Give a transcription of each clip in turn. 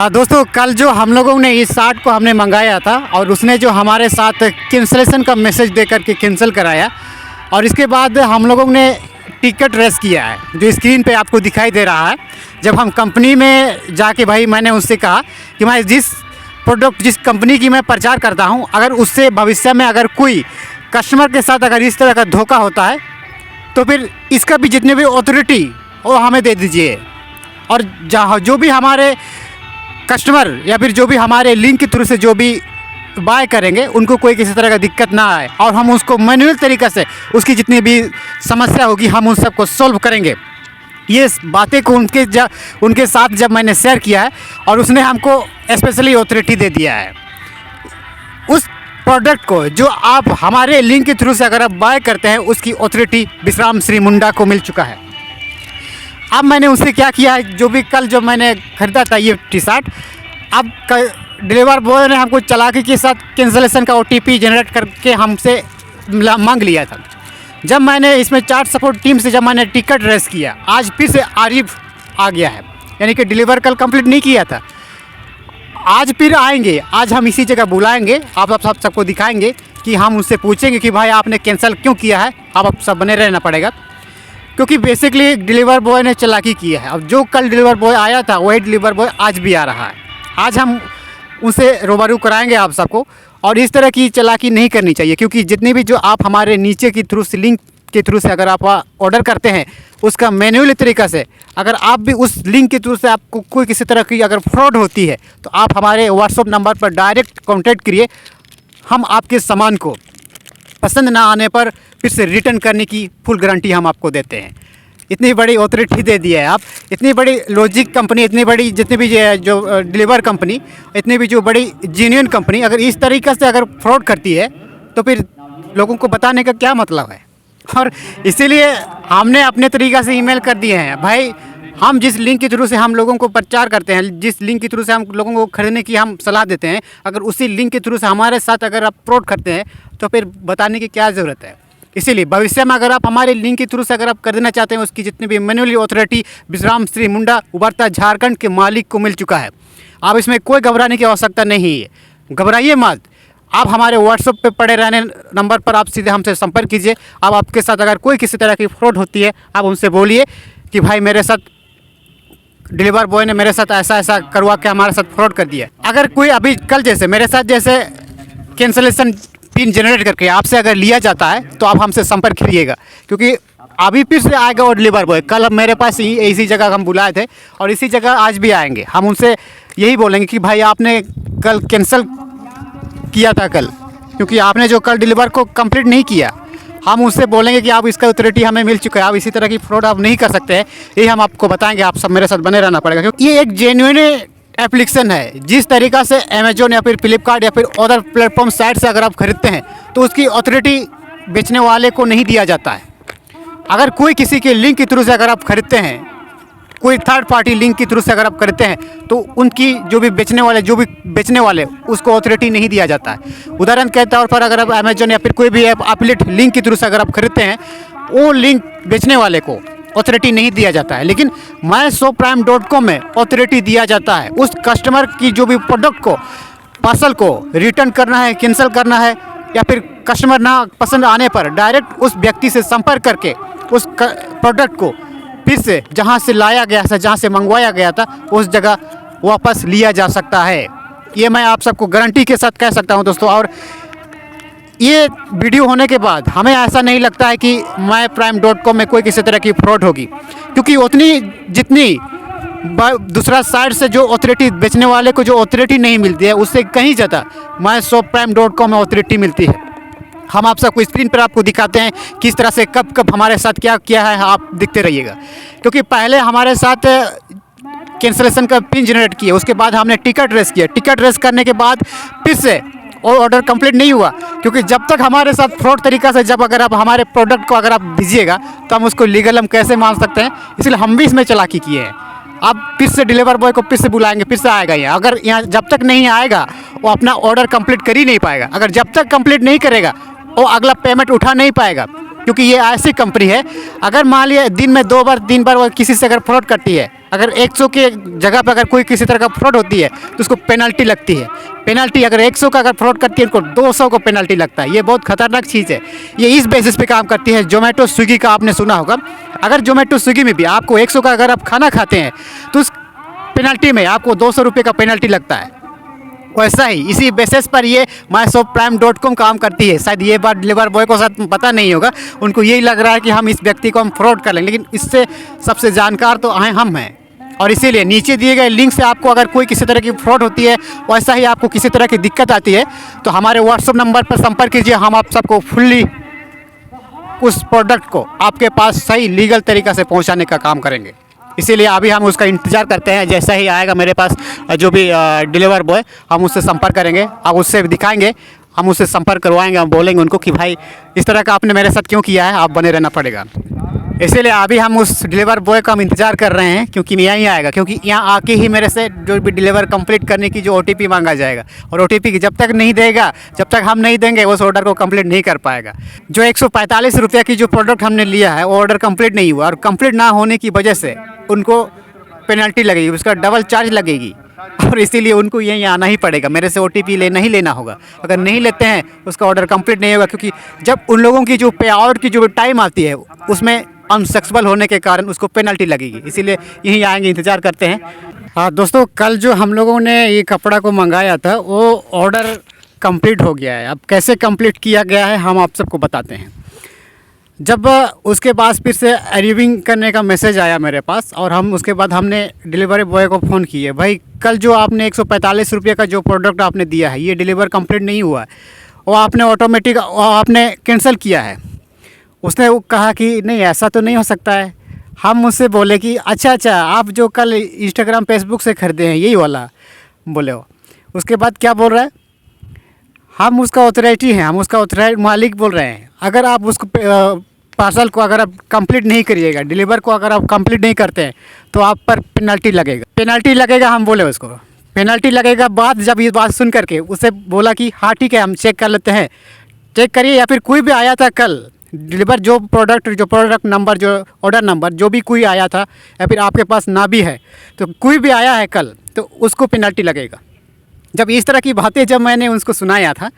दोस्तों कल जो हम लोगों ने इस शार्ट को हमने मंगाया था और उसने जो हमारे साथ कैंसलेशन का मैसेज दे करके कैंसिल कराया और इसके बाद हम लोगों ने टिकट रेस किया है जो स्क्रीन पे आपको दिखाई दे रहा है। जब हम कंपनी में जाके भाई मैंने उससे कहा कि मैं जिस प्रोडक्ट जिस कंपनी की मैं प्रचार करता हूं, अगर उससे भविष्य में अगर कोई कस्टमर के साथ अगर इस तरह का धोखा होता है तो फिर इसका भी जितने भी अथॉरिटी वो हमें दे दीजिए, और जहाँ जो भी हमारे कस्टमर या फिर जो भी हमारे लिंक के थ्रू से जो भी बाय करेंगे उनको कोई किसी तरह का दिक्कत ना आए और हम उसको मैनुअल तरीक़े से उसकी जितनी भी समस्या होगी हम उन सबको सॉल्व करेंगे। ये बातें को उनके साथ जब मैंने शेयर किया है और उसने हमको स्पेशली अथॉरिटी दे दिया है उस प्रोडक्ट को जो आप हमारे लिंक के थ्रू से अगर आप बाय करते हैं उसकी अथॉरिटी विश्राम श्री मुंडा को मिल चुका है। अब मैंने उससे क्या किया है, जो भी कल जो मैंने ख़रीदा था ये टी शर्ट, अब डिलीवर बॉय ने हमको चालाकी के साथ कैंसलेशन का OTP जनरेट करके हमसे मांग लिया था। जब मैंने इसमें चार्ट सपोर्ट टीम से जब मैंने टिकट रेस किया, आज फिर से आरिफ आ गया है, यानी कि डिलीवर कल कंप्लीट नहीं किया था, आज फिर आएंगे। आज हम इसी जगह बुलाएंगे, आप सबको दिखाएंगे कि हम उससे पूछेंगे कि भाई आपने कैंसिल क्यों किया है। आप सब बने रहना पड़ेगा क्योंकि बेसिकली डिलीवर बॉय ने चालाकी की है। अब जो कल डिलीवर बॉय आया था वही डिलीवर बॉय आज भी आ रहा है। आज हम उनसे रूबरू कराएंगे आप सबको, और इस तरह की चालाकी नहीं करनी चाहिए क्योंकि जितनी भी जो आप हमारे नीचे की थ्रू से लिंक के थ्रू से अगर आप ऑर्डर करते हैं उसका मैन्युअली तरीक़ा से अगर आप भी उस लिंक के थ्रू से आपको कोई किसी तरह की अगर फ्रॉड होती है तो आप हमारे व्हाट्सएप नंबर पर डायरेक्ट कॉन्टैक्ट करिए। हम आपके सामान को पसंद ना आने पर फिर से रिटर्न करने की फुल गारंटी हम आपको देते हैं। इतनी बड़ी अथॉरिटी दे दी है आप, इतनी बड़ी लॉजिक कंपनी, इतनी बड़ी जितनी भी जो डिलीवर कंपनी, इतनी भी जो बड़ी जेन्युइन कंपनी अगर इस तरीक़े से अगर फ्रॉड करती है तो फिर लोगों को बताने का क्या मतलब है। और इसीलिए हमने अपने तरीक़े से ईमेल कर दिए हैं, भाई हम जिस लिंक के थ्रू से हम लोगों को प्रचार करते हैं, जिस लिंक के थ्रू से हम लोगों को खरीदने की हम सलाह देते हैं, अगर उसी लिंक के थ्रू से हमारे साथ अगर आप फ्रॉड करते हैं तो फिर बताने की क्या ज़रूरत है। इसीलिए भविष्य में अगर आप हमारे लिंक के थ्रू से अगर आप खरीदना चाहते हैं उसकी जितनी भी मैन्युअली अथॉरिटी विश्राम श्री मुंडा उभरता झारखंड के मालिक को मिल चुका है। आप इसमें कोई घबराने की आवश्यकता नहीं है, घबराइए मत। आप हमारे व्हाट्सएप पे पड़े रहने नंबर पर आप सीधे हमसे संपर्क कीजिए। अब आपके साथ अगर कोई किसी तरह की फ्रॉड होती है आप उनसे बोलिए कि भाई मेरे साथ डिलीवर बॉय ने मेरे साथ ऐसा ऐसा करवा के हमारे साथ फ्रॉड कर दिया। अगर कोई अभी कल जैसे मेरे साथ जैसे कैंसलेशन पिन जनरेट करके आपसे अगर लिया जाता है तो आप हमसे संपर्क करिएगा क्योंकि अभी फिर से आएगा और डिलीवर बॉय। कल मेरे पास इसी जगह हम बुलाए थे और इसी जगह आज भी आएंगे। हम उनसे यही बोलेंगे कि भाई आपने कल कैंसिल किया था कल, क्योंकि आपने जो कल डिलीवर को कंप्लीट नहीं किया। हम उससे बोलेंगे कि आप इसका अथॉरिटी हमें मिल चुका है, आप इसी तरह की फ्रॉड आप नहीं कर सकते हैं, यही हम आपको बताएंगे। आप सब मेरे साथ बने रहना पड़ेगा क्योंकि ये एक जेन्युइन एप्लीकेशन है। जिस तरीक़ा से अमेजोन या फिर फ्लिपकार्ट या फिर अदर प्लेटफॉर्म साइट से अगर आप खरीदते हैं तो उसकी अथॉरिटी बेचने वाले को नहीं दिया जाता है। अगर कोई किसी के लिंक के थ्रू से अगर आप खरीदते हैं, कोई थर्ड पार्टी लिंक के थ्रू से अगर आप खरीदते हैं तो उनकी जो भी बेचने वाले उसको अथॉरिटी नहीं दिया जाता है। उदाहरण के तौर पर अगर आप अमेजोन या फिर कोई भी ऐप एफिलिएट लिंक के थ्रू से अगर आप खरीदते हैं वो लिंक बेचने वाले को अथॉरिटी नहीं दिया जाता है, लेकिन myshopprime.com में अथॉरिटी दिया जाता है। उस कस्टमर की जो भी प्रोडक्ट को पार्सल को रिटर्न करना है, कैंसिल करना है या फिर कस्टमर ना पसंद आने पर डायरेक्ट उस व्यक्ति से संपर्क करके उस प्रोडक्ट को फिर से जहां से लाया गया था, जहां से मंगवाया गया था, उस जगह वापस लिया जा सकता है। ये मैं आप सबको गारंटी के साथ कह सकता हूं दोस्तों। और ये वीडियो होने के बाद हमें ऐसा नहीं लगता है कि myprime.com में कोई किसी तरह की फ्रॉड होगी, क्योंकि उतनी जितनी दूसरा साइड से जो अथॉरिटी बेचने वाले को जो अथॉरिटी नहीं मिलती है उससे कहीं ज़्यादा myshopprime.com में अथॉरिटी मिलती है। हम आप सबको स्क्रीन पर आपको दिखाते हैं किस तरह से कब कब हमारे साथ क्या किया है, आप दिखते रहिएगा। क्योंकि पहले हमारे साथ कैंसलेशन का पिन जनरेट किया, उसके बाद हमने टिकट रेस किया, टिकट रेस करने के बाद फिर से और ऑर्डर कंप्लीट नहीं हुआ, क्योंकि जब तक हमारे साथ फ्रॉड तरीक़ा से जब अगर आप हमारे प्रोडक्ट को अगर आप दीजिएगा तो हम उसको लीगल हम कैसे मान सकते हैं। इसलिए हम भी इसमें चालाकी किए हैं। अब फिर से डिलीवर बॉय को फिर से बुलाएंगे, फिर से आएगा यहाँ। अगर यहाँ जब तक नहीं आएगा वो अपना ऑर्डर कंप्लीट कर ही नहीं पाएगा। अगर जब तक कंप्लीट नहीं करेगा वो अगला पेमेंट उठा नहीं पाएगा, क्योंकि ये ऐसी कंपनी है, अगर मान लिया दिन में 2 बार 3 बार वो किसी से अगर फ्रॉड करती है, अगर 100 के जगह पर अगर कोई किसी तरह का फ्रॉड होती है तो उसको पेनल्टी लगती है। पेनल्टी अगर 100 का अगर फ्रॉड करती है उनको 200 को पेनल्टी लगता है। ये बहुत खतरनाक चीज़ है। ये इस बेसिस पे काम करती है। जोमेटो स्विगी का आपने सुना होगा, अगर जोमेटो स्विगी में भी आपको 100 का अगर आप खाना खाते हैं तो उस पेनल्टी में आपको 200 रुपये का पेनल्टी लगता है। वैसा ही इसी बेसिस पर ये myshopprime.com काम करती है। शायद ये बात डिलीवर बॉय को शायद पता नहीं होगा, उनको यही लग रहा है कि हम इस व्यक्ति को हम फ्रॉड कर लेंगे, लेकिन इससे सबसे जानकार तो हम हैं। और इसीलिए नीचे दिए गए लिंक से आपको अगर कोई किसी तरह की फ्रॉड होती है, वैसा ही आपको किसी तरह की दिक्कत आती है तो हमारे व्हाट्सएप नंबर पर संपर्क कीजिए। हम आप सबको फुल्ली उस प्रोडक्ट को आपके पास सही लीगल तरीक़ा से पहुंचाने का काम करेंगे। इसीलिए अभी हम उसका इंतज़ार करते हैं। जैसा ही आएगा मेरे पास जो भी डिलीवर बॉय, हम उससे संपर्क करेंगे, आप उससे दिखाएंगे, हम उससे संपर्क करवाएंगे, हम बोलेंगे उनको कि भाई इस तरह का आपने मेरे साथ क्यों किया है, आप बने रहना पड़ेगा। इसीलिए अभी हम उस डिलीवर बॉय का हम इंतज़ार कर रहे हैं, क्योंकि यहीं आएगा, क्योंकि यहाँ आके ही मेरे से जो भी डिलीवर कंप्लीट करने की जो OTP मांगा जाएगा, और OTP जब तक नहीं देगा, जब तक हम नहीं देंगे उस ऑर्डर को कंप्लीट नहीं कर पाएगा। जो 145 रुपये की जो प्रोडक्ट हमने लिया है वो ऑर्डर कंप्लीट नहीं हुआ, और कंप्लीट ना होने की वजह से उनको पेनल्टी लगेगी, उसका डबल चार्ज लगेगी, और इसीलिए उनको यहीं आना ही पड़ेगा। मेरे से OTP नहीं लेना होगा। अगर नहीं लेते हैं उसका ऑर्डर कंप्लीट नहीं होगा, क्योंकि जब उन लोगों की जो पे आउट की जो टाइम आती है उसमें अनसक्सेसफुल होने के कारण उसको पेनल्टी लगेगी। इसीलिए यहीं आएंगे, इंतज़ार करते हैं। हाँ दोस्तों, कल जो हम लोगों ने ये कपड़ा को मंगाया था वो ऑर्डर कंप्लीट हो गया है। अब कैसे कंप्लीट किया गया है हम आप सबको बताते हैं। जब उसके पास फिर से अरीविंग करने का मैसेज आया मेरे पास, और हम उसके बाद हमने डिलीवरी बॉय को फ़ोन किए, भाई कल जो आपने 145 रुपये का जो प्रोडक्ट आपने दिया है ये डिलीवर कंप्लीट नहीं हुआ है, वो आपने ऑटोमेटिक आपने कैंसिल किया है। उसने वो कहा कि नहीं ऐसा तो नहीं हो सकता है। हम उससे बोले कि अच्छा आप जो कल इंस्टाग्राम फेसबुक से ख़रीदे हैं यही वाला बोले हो। उसके बाद क्या बोल रहा है, हम उसका ऑथोरिटी हैं, हम उसका ऑथराइज मालिक बोल रहे हैं। अगर आप उसको पार्सल को अगर आप कंप्लीट नहीं करिएगा, डिलीवर को अगर आप कंप्लीट नहीं करते हैं तो आप पर पेनल्टी लगेगा। हम बोले उसको पेनल्टी लगेगा। बाद जब ये बात सुन करके उसे बोला कि हाँ ठीक है हम चेक कर लेते हैं, चेक करिए। या फिर कोई भी आया था कल डिलीवर जो प्रोडक्ट नंबर, जो ऑर्डर नंबर जो भी कोई आया था, या फिर आपके पास ना भी है तो कोई भी आया है कल तो उसको पेनल्टी लगेगा। जब इस तरह की बातें जब मैंने उसको सुनाया था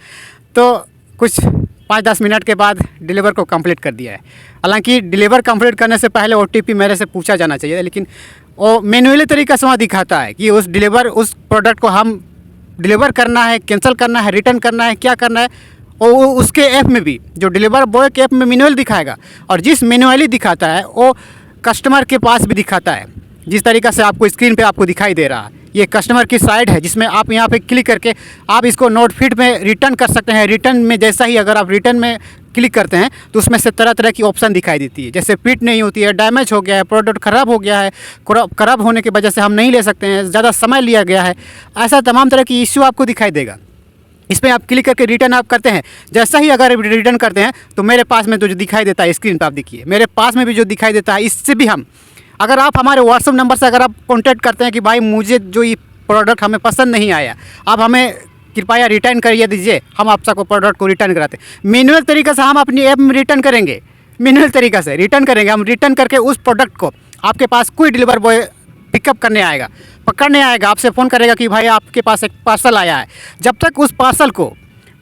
तो कुछ 5-10 मिनट के बाद डिलीवर को कंप्लीट कर दिया है। हालांकि डिलीवर कंप्लीट करने से पहले OTP मेरे से पूछा जाना चाहिए, लेकिन वो मैनुअली तरीका से वहाँ दिखाता है कि उस प्रोडक्ट को हम डिलीवर करना है, कैंसिल करना है, रिटर्न करना है, क्या करना है। और वो उसके ऐप में भी, जो डिलीवर बॉय के ऐप में मैनुअल दिखाएगा, और जिस मैनुअली दिखाता है वो कस्टमर के पास भी दिखाता है। जिस तरीक़ा से आपको स्क्रीन पे आपको दिखाई दे रहा है, ये कस्टमर की साइट है जिसमें आप यहाँ पे क्लिक करके आप इसको नोट फीड में रिटर्न कर सकते हैं। रिटर्न में जैसा ही अगर आप रिटर्न में क्लिक करते हैं तो उसमें से तरह तरह की ऑप्शन दिखाई देती है, जैसे फिट नहीं होती है, डैमेज हो गया है, प्रोडक्ट ख़राब हो गया है, ख़राब होने की वजह से हम नहीं ले सकते हैं, ज़्यादा समय लिया गया है, ऐसा तमाम तरह की इश्यू आपको दिखाई देगा। इसमें आप क्लिक करके रिटर्न आप करते हैं। जैसा ही अगर रिटर्न करते हैं तो मेरे पास में तो जो दिखाई देता है स्क्रीन पर आप देखिए, मेरे पास में भी जो दिखाई देता है, इससे भी हम अगर आप हमारे व्हाट्सएप नंबर से अगर आप कॉन्टैक्ट करते हैं कि भाई मुझे जो ये प्रोडक्ट हमें पसंद नहीं आया, आप हमें कृपया रिटर्न करिए दीजिए, हम आप सबको प्रोडक्ट को रिटर्न कराते हैं। मैनुअल तरीक़े से हम अपनी ऐप में रिटर्न करेंगे, मैनुअल तरीक़े से रिटर्न करेंगे। हम रिटर्न करके उस प्रोडक्ट को आपके पास कोई डिलीवर बॉय पिकअप करने आएगा, पकड़ने आएगा, आपसे फ़ोन करेगा कि भाई आपके पास एक पार्सल आया है। जब तक उस पार्सल को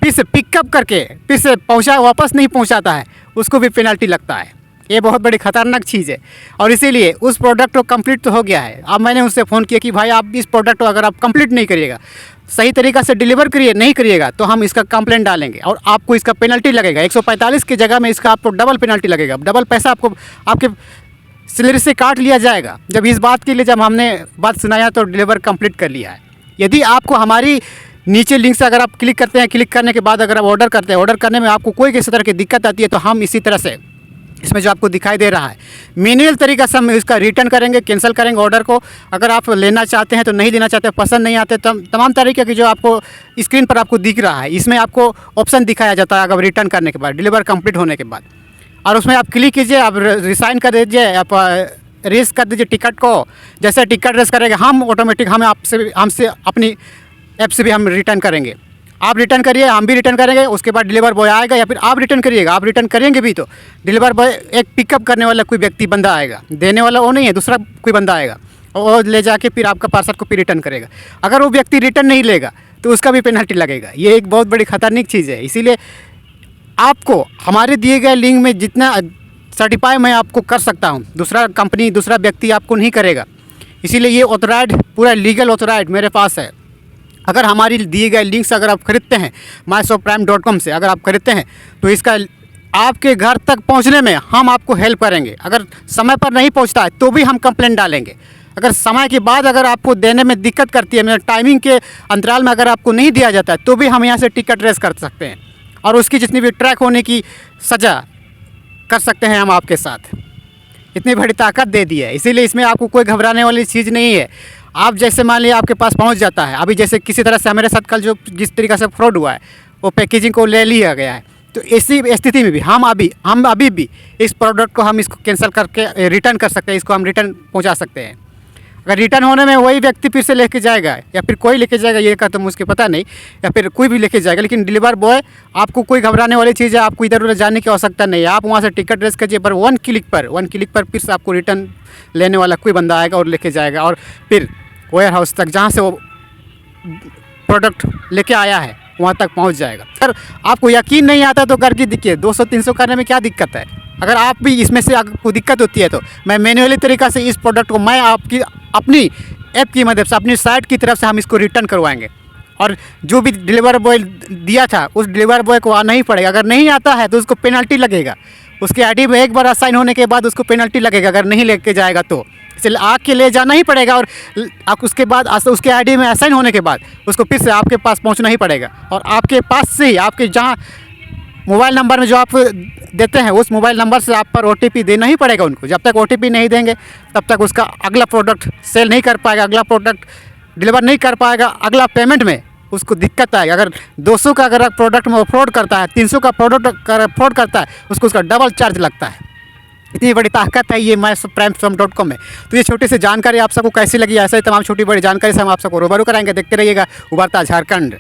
फिर से पिकअप करके फिर से वापस नहीं पहुंचाता है उसको भी पेनल्टी लगता है। ये बहुत बड़ी ख़तरनाक चीज़ है। और इसीलिए उस प्रोडक्ट को कंप्लीट तो हो गया है। अब मैंने उनसे फ़ोन किया कि भाई आप इस प्रोडक्ट को अगर आप कंप्लीट नहीं करिएगा, सही तरीक़ा से डिलीवर नहीं करिएगा तो हम इसका कंप्लेंट डालेंगे और आपको इसका पेनल्टी लगेगा। 145 की जगह में इसका आपको डबल पेनल्टी लगेगा, डबल पैसा आपको आपके सैलरी से काट लिया जाएगा। जब इस बात के लिए जब हमने बात सुनाया तो डिलीवर कंप्लीट कर लिया है। यदि आपको हमारी नीचे लिंक से अगर आप क्लिक करते हैं, क्लिक करने के बाद अगर आप ऑर्डर करते हैं, ऑर्डर करने में आपको कोई किसी तरह की दिक्कत आती है तो हम इसी तरह से इसमें जो आपको दिखाई दे रहा है मैनुअल तरीका से हम इसका रिटर्न करेंगे, कैंसिल करेंगे ऑर्डर को। अगर आप लेना चाहते हैं तो नहीं लेना चाहते, पसंद नहीं आते, तमाम तरीके की जो आपको स्क्रीन पर आपको दिख रहा है इसमें आपको ऑप्शन दिखाया जाता है अगर रिटर्न करने के बाद, डिलीवर कंप्लीट होने के बाद। और उसमें आप क्लिक कीजिए, आप रिसाइन कर दीजिए, आप रेस कर दीजिए टिकट को। जैसे टिकट रेस करेंगे हम ऑटोमेटिक हमसे अपनी ऐप से भी हम रिटर्न करेंगे। आप रिटर्न करिए, हम भी रिटर्न करेंगे, उसके बाद डिलीवर बॉय आएगा, या फिर आप रिटर्न करिएगा। आप रिटर्न करेंगे भी तो डिलीवर बॉय एक पिकअप करने वाला कोई व्यक्ति बंदा आएगा, देने वाला वो नहीं है, दूसरा कोई बंदा आएगा और वो ले जाके फिर आपका पार्सल को फिर रिटर्न करेगा। अगर वो व्यक्ति रिटर्न नहीं लेगा तो उसका भी पेनल्टी लगेगा। ये एक बहुत बड़ी खतरनाक चीज़ है। इसीलिए आपको हमारे दिए गए लिंक में जितना सर्टिफाई मैं आपको कर सकता हूँ, दूसरा कंपनी, दूसरा व्यक्ति आपको नहीं करेगा। इसीलिए ये ऑथराइड, पूरा लीगल ऑथराइड मेरे पास है। अगर हमारी दिए गए लिंक से अगर आप खरीदते हैं myshopprime.com से अगर आप खरीदते हैं तो इसका आपके घर तक पहुंचने में हम आपको हेल्प करेंगे। अगर समय पर नहीं पहुंचता है तो भी हम कंप्लेंट डालेंगे। अगर समय के बाद अगर आपको देने में दिक्कत करती है, मतलब टाइमिंग के अंतराल में अगर आपको नहीं दिया जाता है तो भी हम यहाँ से टिकट रेस कर सकते हैं और उसकी जितनी भी ट्रैक होने की सज़ा कर सकते हैं हम आपके साथ। इतनी बड़ी ताकत दे दी है, इसीलिए इसमें आपको कोई घबराने वाली चीज़ नहीं है। आप जैसे मान लिया आपके पास पहुंच जाता है, अभी जैसे किसी तरह से हमारे साथ कल जो जिस तरीक़े से फ्रॉड हुआ है वो पैकेजिंग को ले लिया गया है, तो इसी स्थिति में भी हम अभी भी इस प्रोडक्ट को हम इसको कैंसिल करके रिटर्न कर सकते हैं, इसको हम रिटर्न पहुँचा सकते हैं। अगर रिटर्न होने में वही व्यक्ति फिर से लेके जाएगा या फिर कोई लेके जाएगा ये का तो मुझे पता नहीं, या फिर कोई भी लेके जाएगा, लेकिन डिलीवर बॉय आपको कोई घबराने वाली चीज़ है, आपको इधर उधर जाने की आवश्यकता नहीं है। आप वहाँ से टिकट रेस कीजिए, पर वन क्लिक पर फिर से आपको रिटर्न लेने वाला कोई बंदा आएगा और लेके जाएगा और फिर वेयर हाउस तक जहाँ से वो प्रोडक्ट लेके आया है वहाँ तक पहुँच जाएगा। सर आपको यकीन नहीं आता तो करके देखिए, 200-300 करने में क्या दिक्कत है। अगर आप भी इसमें से आपको दिक्कत होती है तो मैं मैन्युअली तरीक़ा से इस प्रोडक्ट को मैं आपकी अपनी ऐप की मदद से, अपनी साइट की तरफ से हम इसको रिटर्न करवाएंगे और जो भी डिलीवर बॉय दिया था उस डिलीवर बॉय को आना ही पड़ेगा। अगर नहीं आता है तो उसको पेनल्टी लगेगा, उसके आईडी में एक बार असाइन होने के बाद उसको पेनल्टी लगेगा अगर नहीं लेके जाएगा तो। इसलिए आके ले जाना ही पड़ेगा और आप उसके बाद उसके आईडी में असाइन होने के बाद उसको फिर से आपके पास पहुंचना ही पड़ेगा और आपके पास से ही आपके जहां मोबाइल नंबर में जो आप देते हैं उस मोबाइल नंबर से आप पर OTP देना ही पड़ेगा उनको। जब तक OTP नहीं देंगे तब तक उसका अगला प्रोडक्ट सेल नहीं कर पाएगा, अगला प्रोडक्ट डिलीवर नहीं कर पाएगा, अगला पेमेंट में उसको दिक्कत आएगी। अगर 200 का अगर प्रोडक्ट में वो फ्रॉड करता है, 300 का प्रोडक्ट फ्रॉड करता है, उसको उसका डबल चार्ज लगता है। इतनी बड़ी ताकत है ये myshopprime.com में। तो ये छोटी सी जानकारी आप सबको कैसी लगी, ऐसे ही तमाम छोटी बड़ी जानकारी से हम आप सबको रूबरू कराएंगे। देखते रहिएगा उभरता झारखंड।